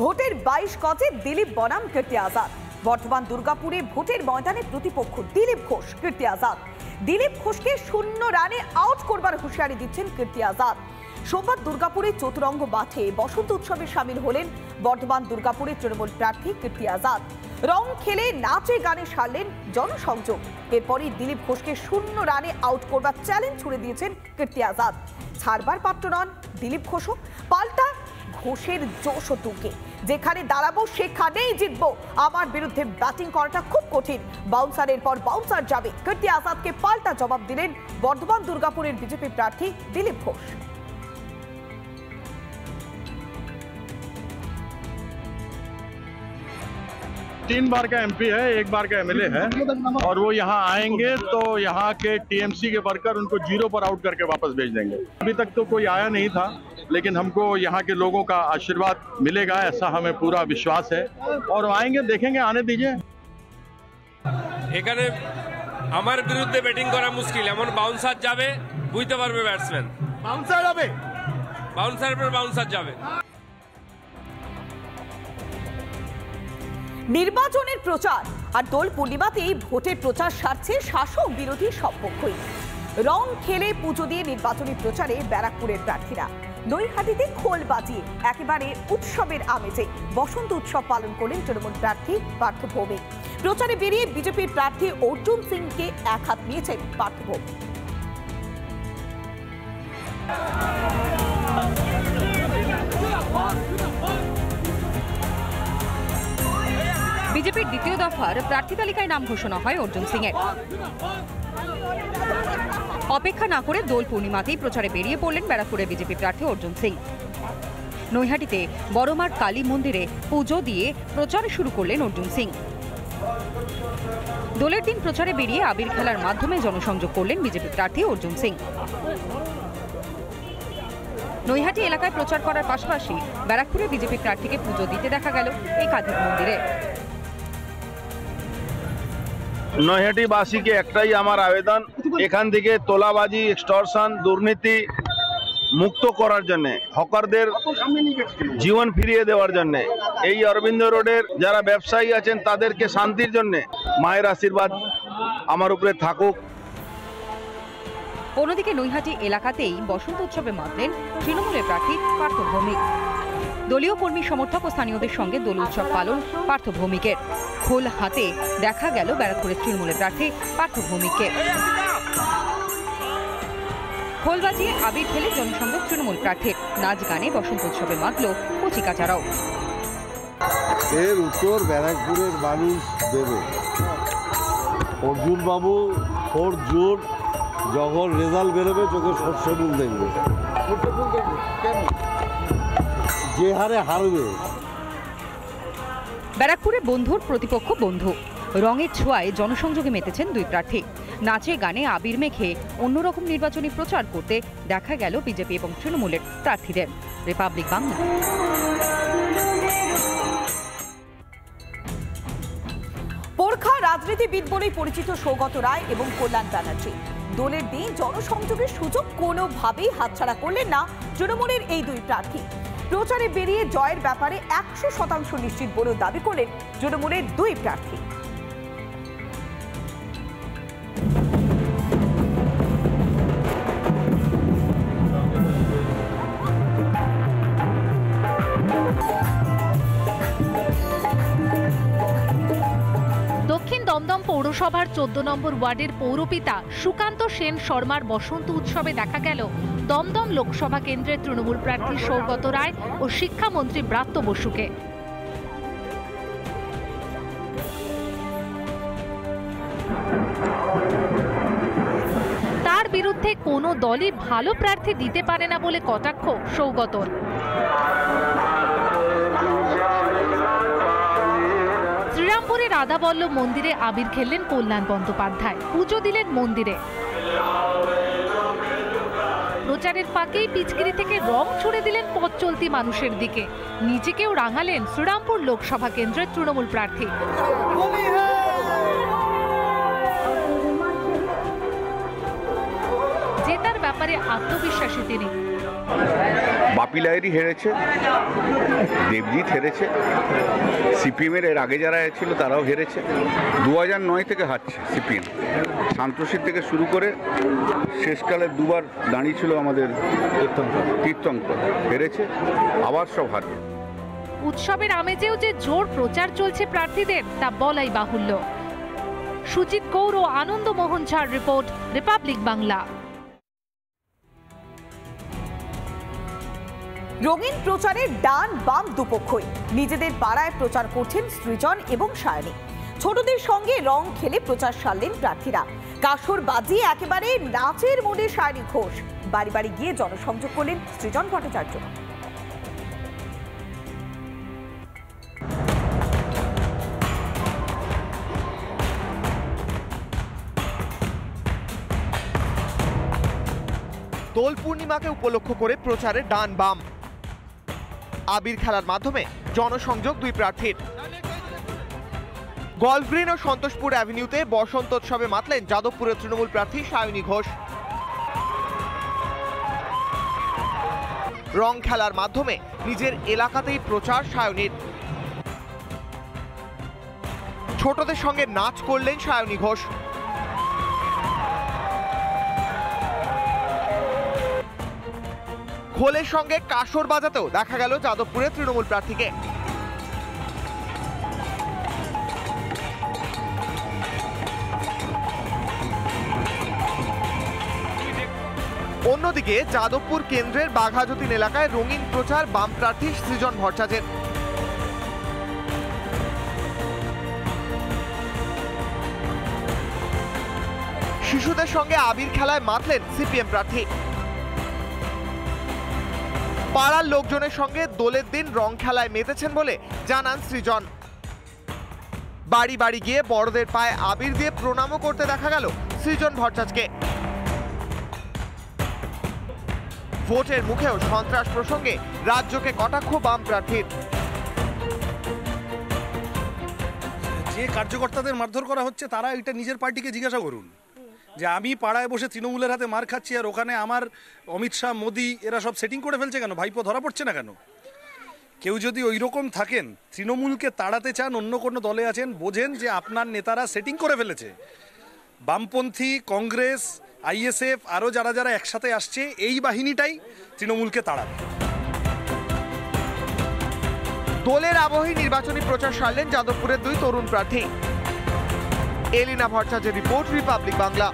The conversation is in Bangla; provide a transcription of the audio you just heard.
ভোটের 22 গজে দিলীপ বনাম কীর্তি আজাদ। বর্তমান দুর্গাপুরে ভোটের ময়দানে প্রতিপক্ষ দিলীপ ঘোষ, কীর্তি আজাদ। দিলীপ ঘোষকে 0 রানে আউট করবার হুঁশিয়ারি দিচ্ছেন কীর্তি আজাদ। সোমবার দুর্গাপুরে চতুরঙ্গ মাঠে বসন্ত উৎসবে সামিল হলেন বর্তমান দুর্গাপুরের তৃণমূল প্রার্থী কীর্তি আজাদ। রং খেলে নাচে গানে সারলেন জনসংযোগ। এরপরই দিলীপ ঘোষকে 0 রানে আউট করবার চ্যালেঞ্জ ছুড়ে দিয়েছেন কীর্তি আজাদ। ছাড়বার পাত্র নন দিলীপ ঘোষও, পাল্টা ঘোষের জোশ ও তুকে। যেখানে দাঁড়াবো সেখানেই জিতবো, আমার বিরুদ্ধে ব্যাটিং করাটা খুব কঠিন, বাউন্সারের পর বাউন্সার যাবে। কীর্তি আজাদকে পাল্টা জবাব দিলেন বর্ধমান দুর্গাপুরের বিজেপি প্রার্থী দিলীপ ঘোষ। तीन बार का एमपी है, 1 बार का एमएलए है और वो यहाँ आएंगे तो यहाँ के टीएमसी के वर्कर उनको 0 पर आउट करके वापस भेज देंगे। अभी तक तो कोई आया नहीं था, लेकिन हमको यहाँ के लोगों का आशीर्वाद मिलेगा ऐसा हमें पूरा विश्वास है और आएंगे, देखेंगे, आने दीजिए। এখানে আমার বিরুদ্ধে ব্যাটিং করা মুশকিল, এমন বাউন্সার যাবে, বুঝতে পারবে ব্যাটসম্যান। बाउंसर যাবে, বাউন্সারের পর বাউন্সার যাবে। নির্বাচনের প্রচার আর দোল পূর্ণিমাতেই ভোটের প্রচার সারছে শাসক বিরোধী সব পক্ষই। রং খেলে পুজো দিয়ে নির্বাচনী প্রচারে ব্যারাকপুরের প্রার্থীরা। নৈহাটিতে খোল বাজিয়ে একেবারে উৎসবের আমেজে বসন্ত উৎসব পালন করলেন তৃণমূল প্রার্থী পার্থ ভৌমিক। প্রচারে বেরিয়ে বিজেপির প্রার্থী অর্জুন সিংকে এক হাত নিয়েছেন পার্থ ভৌমিক। বিজেপির দ্বিতীয় দফার প্রার্থী তালিকায় নাম ঘোষণা হয় অর্জুন সিং এর। অপেক্ষা না করে দোল পূর্ণিমাতেই প্রচারে বেরিয়ে পড়লেন ব্যারাকপুরের বিজেপি প্রার্থী অর্জুন সিং। নৈহাটিতে বড়মাঠ কালী মন্দিরে পুজো দিয়ে প্রচার শুরু করলেন অর্জুন সিং। দোলের দিন প্রচারে বেরিয়ে আবির খেলার মাধ্যমে জনসংযোগ করলেন বিজেপি প্রার্থী অর্জুন সিং। নৈহাটি এলাকায় প্রচার করার পাশাপাশি ব্যারাকপুরে বিজেপি প্রার্থীকে পুজো দিতে দেখা গেল একাধিক মন্দিরে। নৈহাটিবাসীকে একটাই আমার আবেদন, এখান থেকে তোলাবাজি, এক্সটর্শন, দুর্নীতি মুক্ত করার জন্য, হকারদের জীবন ফিরিয়ে দেওয়ার জন্য, এই অরবিন্দ রোডের যারা ব্যবসায়ী আছেন তাদেরকে শান্তির জন্য মায়ের আশীর্বাদ আমার উপরে থাকুক। অন্যদিকে নৈহাটি এলাকাতেই বসন্ত উৎসবে মাতলেন তৃণমূলের প্রার্থী পার্থ ভৌমিক। দলীয় কর্মী, সমর্থক ও স্থানীয়দের সঙ্গে দোল উৎসব পালন পার্থ ভৌমিকের। খোল হাতে দেখা গেল ব্যারাকপুরের তৃণমূলের প্রার্থী পার্থ ভৌমিককে। খোল বাজিয়ে আবির খেলে জনসংযোগ তৃণমূল প্রার্থীর। নাচ গানে বসন্ত উৎসবে মাতল কচিকাচারাও। এর উত্তর ব্যারাকপুরের মানুষ দেবে। অর্জুন বাবু 4 জুন যখন রেজাল্ট বেরোবে চোখে সর্ষে ফুল দেখবে, যে হারে হারবে। ব্যারাকপুরে বন্ধুর প্রতিপক্ষ বন্ধু। রঙের ছোঁয়ায় জনসংযোগে মেতেছেন দুই প্রার্থী। নাচে গানে আবির মেখে অন্যরকম নির্বাচনী প্রচার করতে দেখা গেল বিজেপি এবং তৃণমূলের প্রার্থীদের। রিপাবলিক বাংলা। পোরখা রাজনীতিবিদ বলেই পরিচিত সৌগত রায় এবং কল্যাণ ব্যানার্জি। দলের দিন জনসংযোগের সুযোগ কোনোভাবেই হাতছাড়া করলেন না তৃণমূলের এই দুই প্রার্থী। প্রচারে বেরিয়ে জয়ের ব্যাপারে 100% নিশ্চিত বলেও দাবি করলেন তৃণমূলের দুই প্রার্থী। দক্ষিণ দমদম পৌরসভার 14 নম্বর ওয়ার্ডের পৌরপিতা সুকান্ত সেন শর্মার বসন্ত উৎসবে দেখা গেল দমদম লোকসভা কেন্দ্রের তৃণমূল প্রার্থী সৌগত রায় ও শিক্ষামন্ত্রী ব্রাত্য বসুকে। তার বিরুদ্ধে কোনো দলই ভালো প্রার্থী দিতে পারে না বলে কটাক্ষ সৌগতর। শ্রীরামপুরের রাধাবল্লভ মন্দিরে আবির খেললেন কল্যাণ বন্দ্যোপাধ্যায়। পুজো দিলেন মন্দিরে। প্রচারের ফাঁকেই পিচকিরি থেকে রং ছুড়ে দিলেন পথ চলতি মানুষের দিকে। নিজেকেও রাঙালেন শ্রীরামপুর লোকসভা কেন্দ্রের তৃণমূল প্রার্থী। জেতার ব্যাপারে আত্মবিশ্বাসী তিনি। বাপি লাহিড়ী হেরেছে, দেবজিৎ হেরেছে, সিপিএমের এর আগে যারা ছিল তারাও হেরেছে। 2009 থেকে হারছে সিপিএম, সান্তোষীর থেকে শুরু করে শেষকালে দুবার দাঁড়িয়েছিল আমাদের তীর্থঙ্কর, হেরেছে, আবার সব হারবে। উৎসবের আমেজেও যে জোর প্রচার চলছে প্রার্থীদের তা বলাই বাহুল্য। সুজিত গৌর ও আনন্দ মোহন ঝার রিপোর্ট, রিপাবলিক বাংলা। রঙিন প্রচারে ডান বাম দুপক্ষই নিজেদের পাড়ায় প্রচার করছেন সৃজন এবং সায়নী। ছোটদের সঙ্গে রং খেলে প্রচার সারলেন প্রার্থীরা। কাসর বাজিয়ে একেবারে নাচের মোডে সায়নী ঘোষ। বাড়ি বাড়ি গিয়ে জনসংযোগ করলেন সৃজন ভট্টাচার্য। দোল পূর্ণিমাকে উপলক্ষ করে প্রচারে ডান বাম, আবির খেলার মাধ্যমে জনসংযোগ দুই প্রার্থীর। গল্ফ গ্রিন ও সন্তোষপুর অ্যাভিনিউতে বসন্তোৎসবে মাতলেন যাদবপুরের তৃণমূল প্রার্থী সায়নী ঘোষ। রং খেলার মাধ্যমে নিজের এলাকাতেই প্রচার সায়নীর। ছোটদের সঙ্গে নাচ করলেন সায়নী ঘোষ। খোলের সঙ্গে কাসর বাজাতেও দেখা গেল যাদবপুরের তৃণমূল প্রার্থীকে। অন্যদিকে যাদবপুর কেন্দ্রের বাঘাযতীন এলাকায় রঙিন প্রচার বাম প্রার্থী সৃজন ভট্টাচার্যের। শিশুদের সঙ্গে আবির খেলায় মাতলেন সিপিএম প্রার্থী। পাড়ার লোকজনের সঙ্গে দোলের দিন রং খেলায় মেতেছেন বলে জানান সৃজন। বাড়ি বাড়ি গিয়ে বড়দের পায়ে আবির দিয়ে প্রণামও করতে দেখা গেল সৃজন ভট্টাচার্যকে। ভোটের মুখেও সন্ত্রাস প্রসঙ্গে রাজ্যকে কটাক্ষ বাম প্রার্থীর। যে কার্যকর্তাদের মারধর করা হচ্ছে তারা এটা নিজের পার্টিকে জিজ্ঞাসা করুন, যে আমি পাড়ায় বসে তৃণমূলের হাতে মার খাচ্ছি আর ওখানে আমার অমিত শাহ, মোদি এরা সব সেটিং করে ফেলছে কেন? ভাইপো ধরা পড়ছে না কেন? কেউ যদি ওই রকম থাকেন, তৃণমূলকে তাড়াতে চান, অন্য কোনো দলে আছেন, বোঝেন যে আপনার নেতারা সেটিং করে ফেলেছে। বামপন্থী, কংগ্রেস, আইএসএফ আরও যারা যারা একসাথে আসছে, এই বাহিনীটাই তৃণমূলকে তাড়াবে। দলের আবহে নির্বাচনী প্রচার সারলেন যাদবপুরের দুই তরুণ প্রার্থী। এলিনা ভট্টাচার্যের রিপোর্ট, রিপাবলিক বাংলা।